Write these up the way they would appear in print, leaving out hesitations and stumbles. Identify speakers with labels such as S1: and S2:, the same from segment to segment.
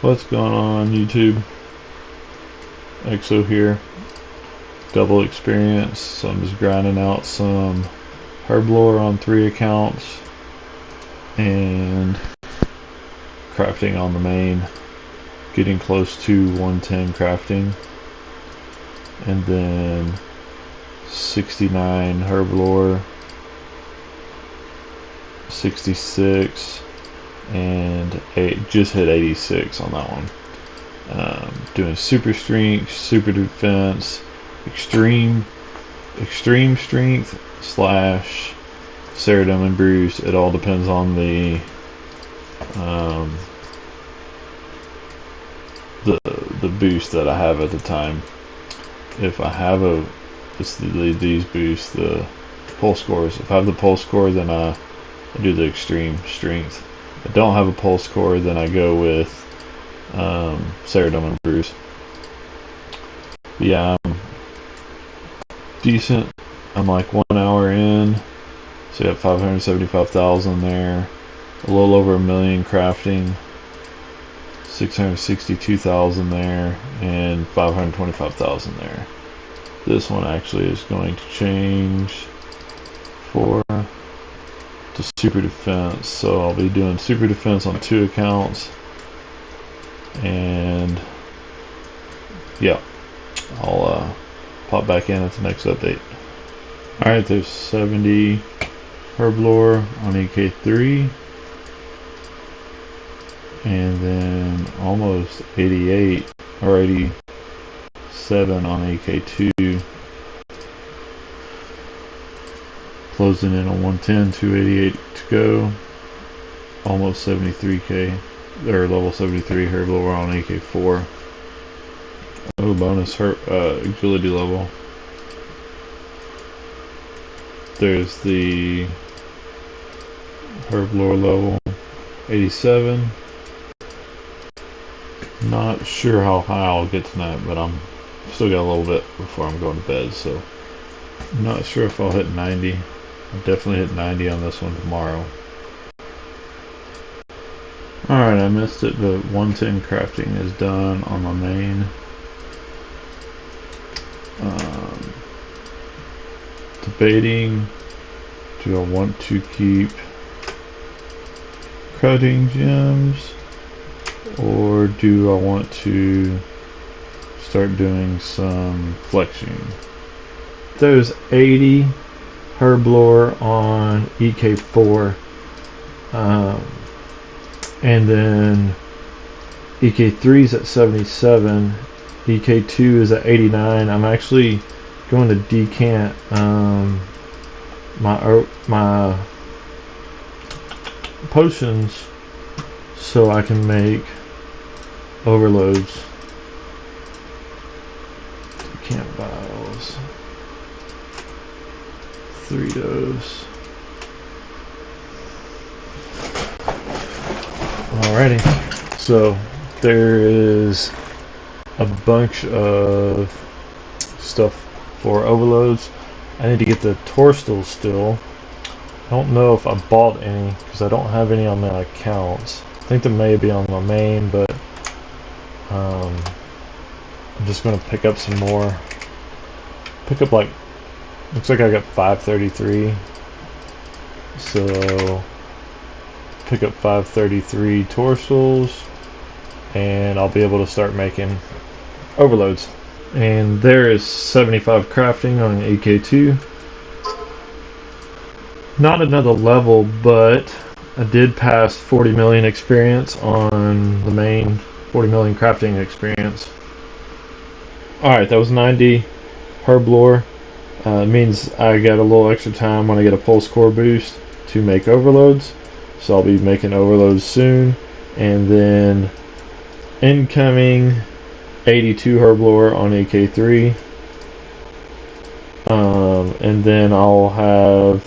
S1: What's going on YouTube? EXO here. Double experience. So I'm just grinding out some herblore on 3 accounts and crafting on the main. Getting close to 110 crafting. And then 69 herblore, 66, and just hit 86 on that one. Doing super strength, super defense, extreme strength slash Ceradome and bruise. It all depends on the boost that I have at the time. If I have these boosts, the pulse scores. If I have the pulse score, then I do the extreme strength. If I don't have a pulse score, then I go with Ceradome and bruise. But yeah, I'm decent. I'm like 1 hour in, so you have 575,000 there, a little over 1 million crafting, 662,000 there, and 525,000 there. This one actually is going to change to super defense, so I'll be doing super defense on 2 accounts, and yeah, I'll pop back in at the next update. Alright, there's 70 herblore on EK3, and then almost 88 or 87 on EK2. Closing in on 110, 288 to go. Almost 73k, or level 73 herblore on EK4. Oh, bonus agility level. There's the herblore level 87. Not sure how high I'll get tonight, but I'm still got a little bit before I'm going to bed, so I'm not sure if I'll hit 90. I'll definitely hit 90 on this one tomorrow. Alright, I missed it, but 110 crafting is done on my main. Debating, do I want to keep cutting gems, or do I want to start doing some flexing? There's 80 herblore on EK4, and then EK3 is at 77, EK2 is at 89. I'm actually going to decant my potions so I can make overloads. Decant vials, 3 dose. Alrighty, so there is a bunch of stuff for overloads. I need to get the tourstles still. I don't know if I bought any because I don't have any on my accounts. I think there may be on my main, but I'm just going to pick up some more. Pick up, like, looks like I got 533, so pick up 533 tourstles and I'll be able to start making overloads. And there is 75 crafting on EK2. Not another level, but I did pass 40 million experience on the main, 40 million crafting experience. Alright, that was 90 herblore. Means I got a little extra time when I get a pulse core boost to make overloads. So I'll be making overloads soon. And then incoming 82 herblore on EK3. And then I'll have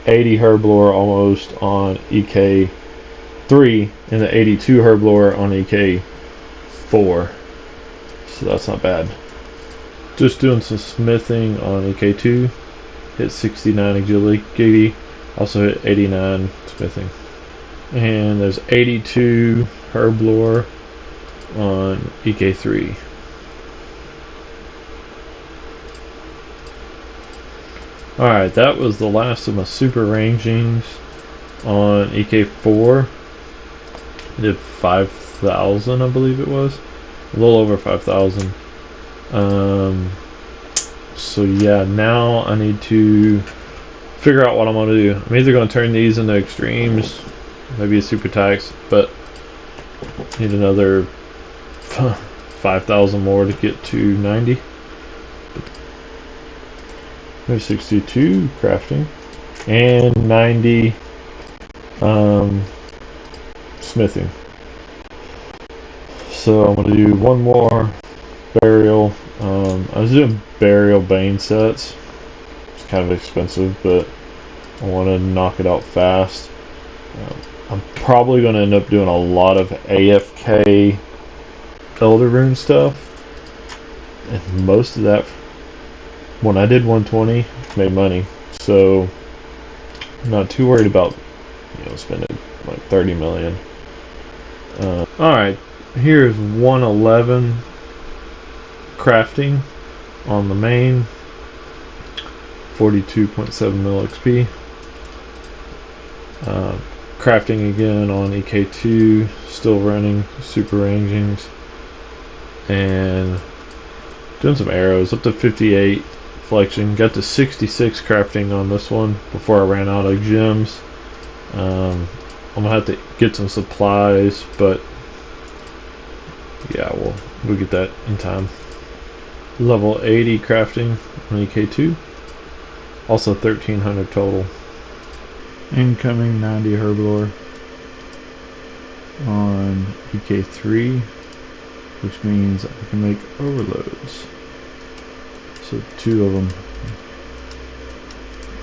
S1: 80 herblore almost on EK3 and the 82 herblore on EK4. So that's not bad. Just doing some smithing on EK2. Hit 69 agility. Also hit 89 smithing. And there's 82 herblore on EK3. Alright, that was the last of my super rangings on EK4. I did 5,000, I believe it was. A little over 5,000. So yeah, now I need to figure out what I'm going to do. I'm either going to turn these into extremes, maybe a super tax, but need another 5,000 more to get to 90. There's 62 crafting and 90 smithing. So I'm going to do one more burial. I was doing burial bane sets. It's kind of expensive, but I want to knock it out fast. I'm probably going to end up doing a lot of AFK Elder Rune stuff, and most of that, when I did 120, made money, so I'm not too worried about spending like 30 million. Alright, here's 111 crafting on the main, 42.7 mil XP. Crafting again on EK2, still running super rangings, and doing some arrows up to 58 flexion. Got to 66 crafting on this one before I ran out of gems. I'm gonna have to get some supplies, but yeah, we'll get that in time. Level 80 crafting on EK2, also 1,300 total. Incoming 90 herblore on EK3, which means I can make overloads. So 2 of them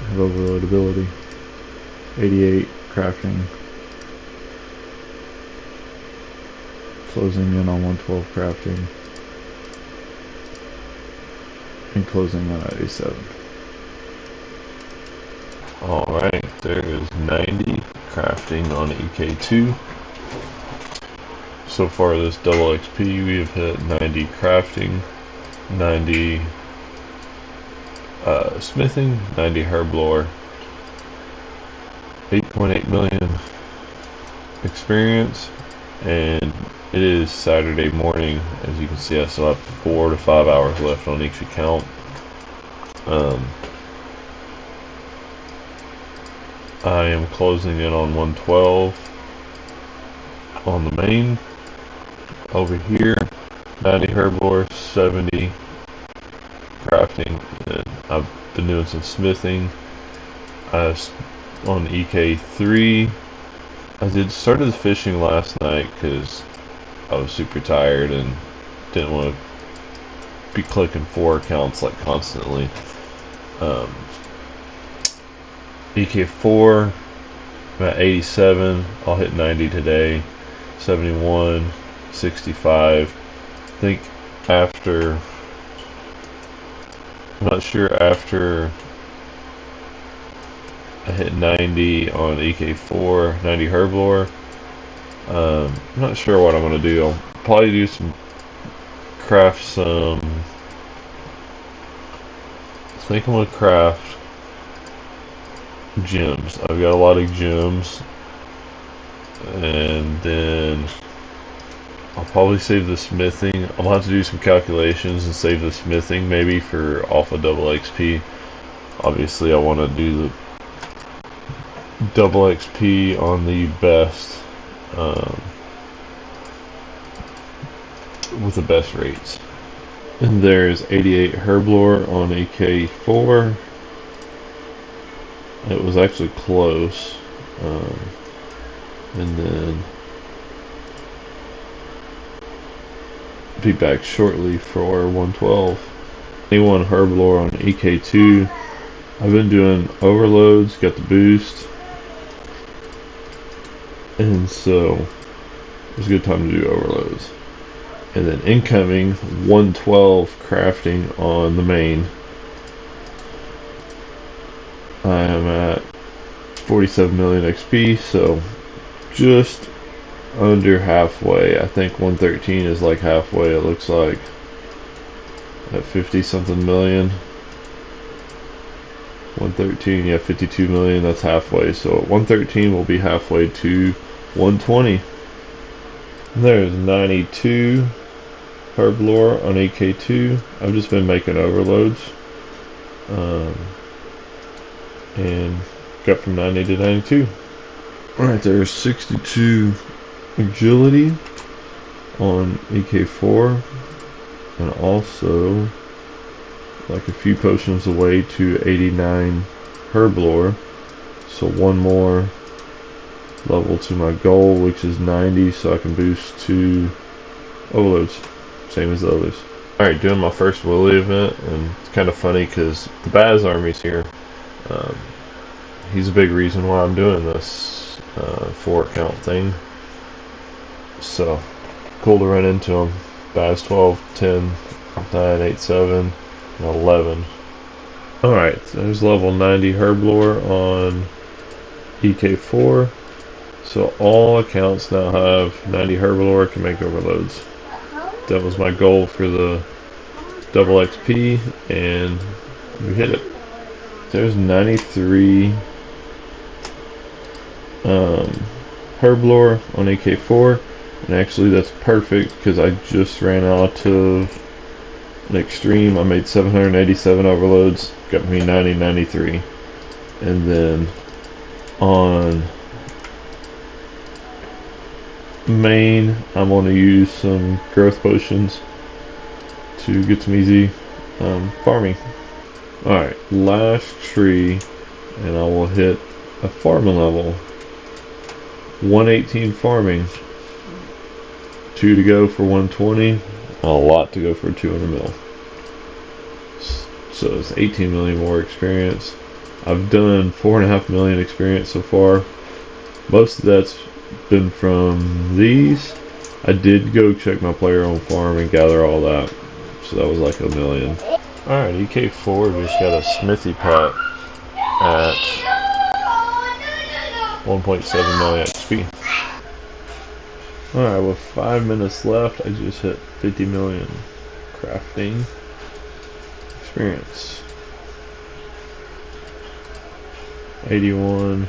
S1: have overload ability. 88 crafting. Closing in on 112 crafting. And closing in at 87. Alright, there is 90 crafting on EK2. So far this double XP we have hit 90 crafting, 90 smithing, 90 herblore, 8.8 million experience, and it is Saturday morning. As you can see, I still have 4 to 5 hours left on each account. I am closing in on 112 on the main. Over here, 90 herblore, 70 crafting, and I've been doing some smithing. On EK3, I started the fishing last night because I was super tired and didn't want to be clicking 4 accounts like constantly. EK4, I'm at 87. I'll hit 90 today. 71, 65. I think after, I'm not sure, after I hit 90 on EK4, 90 herblore, I'm not sure what I'm going to do. I'll probably do craft some, I think I'm going to craft gems. I've got a lot of gems, and then I'll probably save the smithing. I'll have to do some calculations and save the smithing maybe for alpha double XP. Obviously I want to do the double XP on the best, with the best rates. And there's 88 herblore on AK4. It was actually close, and then be back shortly for 112. 21 herblore on EK2. I've been doing overloads, got the boost, and so it's a good time to do overloads. And then incoming 112 crafting on the main. I am at 47 million XP, so just under halfway. I think 113 is like halfway, it looks like. At 50 something million. 113, yeah, 52 million, that's halfway. So at 113 we'll be halfway to 120. There's 92 Herblore on AK2. I've just been making overloads. And got from 90 to 92. Alright, there's 62 agility on AK4. And also, like a few potions away, to 89 Herblore. So one more level to my goal, which is 90, so I can boost to overloads, same as the others. Alright, doing my first Willy event, and it's kind of funny because the Baz army's here. He's a big reason why I'm doing this 4 count thing. So, cool to run into him. Baz 12, 10, 9, 8, 7, and 11. Alright, there's level 90 Herblore on EK4. So all accounts now have 90 Herblore, can make overloads. That was my goal for the double XP, and we hit it. There's 93 Herblore on AK4, and actually that's perfect because I just ran out of an extreme. I made 787 overloads, got me 93, and then on main I'm going to use some growth potions to get some easy farming. Alright, last tree, and I will hit a farming level. 118 farming, 2 to go for 120, a lot to go for 200 mil. So it's 18 million more experience. I've done 4.5 million experience so far. Most of that's been from these. I did go check my player on farm and gather all that, so that was like 1 million. Alright, EK4 just got a smithy pack at 1.7 million XP. Alright, with 5 minutes left, I just hit 50 million crafting experience. 81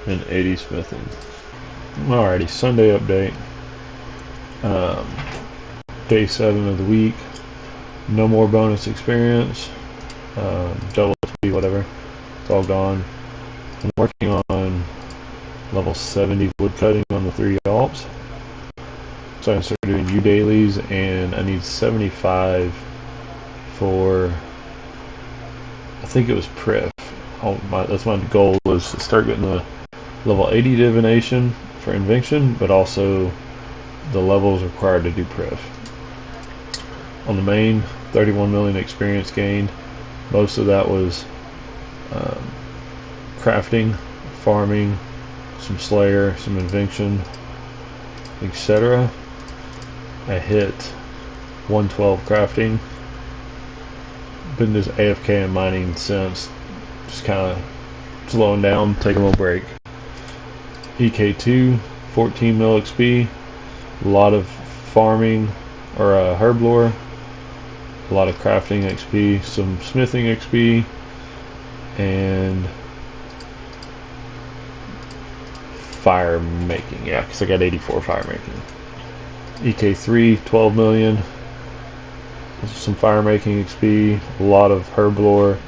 S1: and 80 smithing. Alrighty, Sunday update. Day 7 of the week. No more bonus experience. Double XP, whatever. It's all gone. I'm working on level 70 woodcutting on the 3 Alps. So I can start doing U dailies, and I need 75 for, I think it was Prif. That's my goal, is to start getting the level 80 divination for invention, but also the levels required to do Prif. On the main, 31 million experience gained. Most of that was crafting, farming, some Slayer, some invention, etc. I hit 112 crafting. Been just AFK and mining since, just kind of slowing down, taking a little break. EK2, 14 mil XP, a lot of farming or herblore, a lot of crafting XP, some smithing XP, and fire making. Yeah, because I got 84 fire making. EK3, 12 million, some fire making XP, a lot of herblore,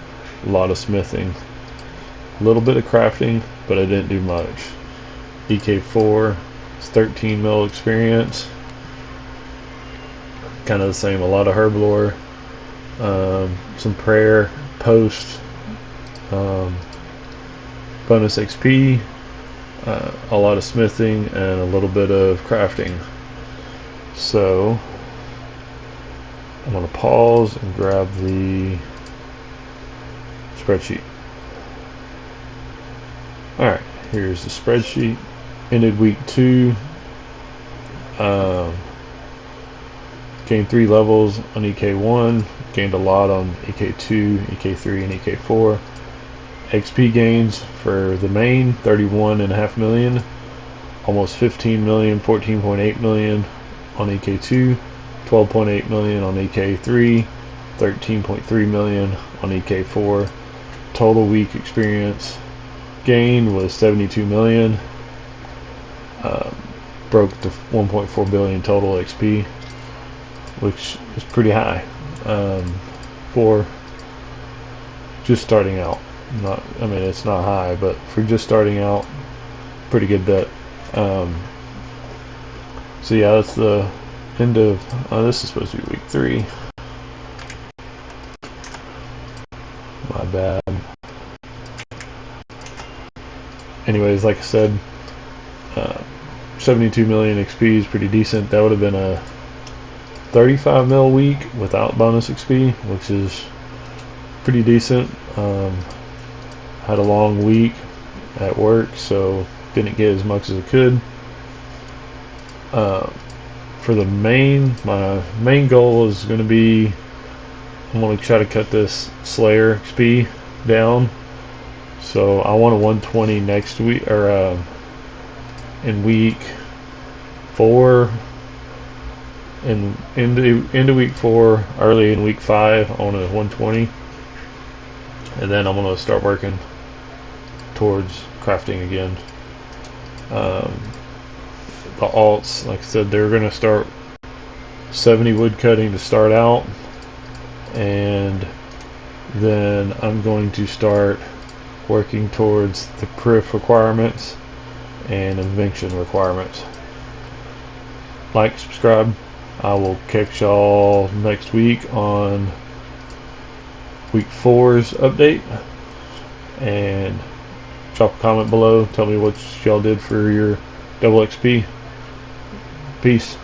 S1: a lot of smithing, a little bit of crafting, but I didn't do much. EK4 is 13 mil experience, kind of the same, a lot of herblore, some prayer, post, bonus XP, a lot of smithing, and a little bit of crafting. So I'm going to pause and grab the spreadsheet. Alright, here's the spreadsheet. Ended week 2. Gained 3 levels on EK1. Gained a lot on EK2, EK3, and EK4. XP gains for the main, 31.5 million. almost 15 million, 14.8 million on EK2, 12.8 million on EK3, 13.3 million on EK4. Total week experience gain was 72 million. Broke the 1.4 billion total XP, which is pretty high for just starting out. I mean, it's not high, but for just starting out, pretty good bet. So yeah, that's the end of. This is supposed to be week 3. My bad. Anyways, like I said, 72 million XP is pretty decent. That would have been a 35 mil week without bonus XP, which is pretty decent. Had a long week at work, so didn't get as much as I could. For the my main goal is going to be, I'm going to try to cut this Slayer XP down. So I want a 120 next week, or in week 4, and into week 4, early in week 5, I want a 120, and then I'm going to start working towards crafting again. The alts, like I said, they're going to start 70 wood cutting to start out, and then I'm going to start working towards the proof requirements and invention requirements. Like, subscribe. I will catch y'all next week on week 4's update, and drop a comment below. Tell me what y'all did for your double XP. Peace.